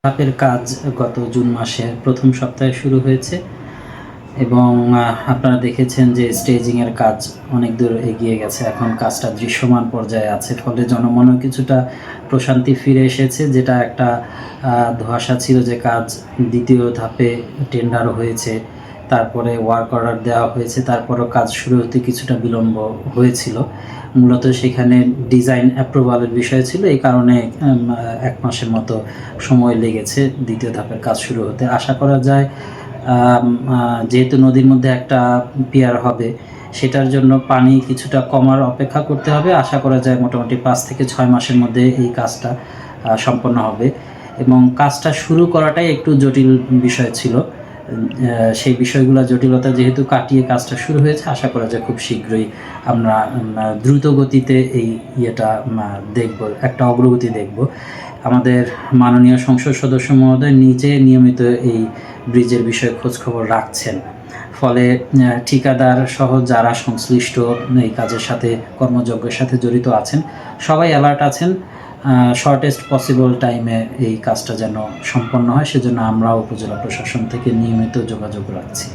ধাপের কাজ গত জুন মাসের প্রথম সপ্তাহে শুরু হয়েছে এবং আপনারা দেখেছেন যে স্টেজিংয়ের কাজ অনেক দূর এগিয়ে গেছে। এখন কাজটা দৃশ্যমান পর্যায়ে আছে, ফলে জনমনেও কিছুটা প্রশান্তি ফিরে এসেছে। যেটা একটা ধোঁয়াশা ছিল যে কাজ দ্বিতীয় ধাপে টেন্ডার হয়েছে, তারপরে ওয়ার্ক অর্ডার দেওয়া হয়েছে, তারপরও কাজ শুরু হতে কিছুটা বিলম্ব হয়েছিল। মূলত সেখানে ডিজাইন অ্যাপ্রুভালের বিষয় ছিল, এই কারণে 1 মাসের মতো সময় লেগেছে দ্বিতীয় ধাপের কাজ শুরু হতে। আশা করা যায় যেহেতু নদীর মধ্যে একটা পিয়ার হবে, সেটার জন্য পানি কিছুটা কমার অপেক্ষা করতে হবে। আশা করা যায় মোটামুটি 5 থেকে 6 মাসের মধ্যে এই কাজটা সম্পন্ন হবে এবং কাজটা শুরু করাটাই একটু জটিল বিষয় ছিল। সেই বিষয়গুলো জটিলতা যেহেতু কাটিয়ে কাজটা শুরু হয়েছে, আশা করা যায় খুব শীঘ্রই আমরা দ্রুত গতিতে এই দেখব, একটা অগ্রগতি দেখব। আমাদের মাননীয় সংসদ সদস্য মহোদয় নিজে নিয়মিত এই ব্রিজের বিষয়ে খোঁজখবর রাখছেন, ফলে ঠিকাদার সহ যারা সংশ্লিষ্ট এই কাজের সাথে কর্মযজ্ঞের সাথে জড়িত আছেন সবাই অ্যালার্ট আছেন। শর্টেস্ট পসিবল টাইমে এই কাজটা যেন সম্পন্ন হয়, সেজন্য আমরাও উপজেলা প্রশাসন থেকে নিয়মিত যোগাযোগ রাখছি।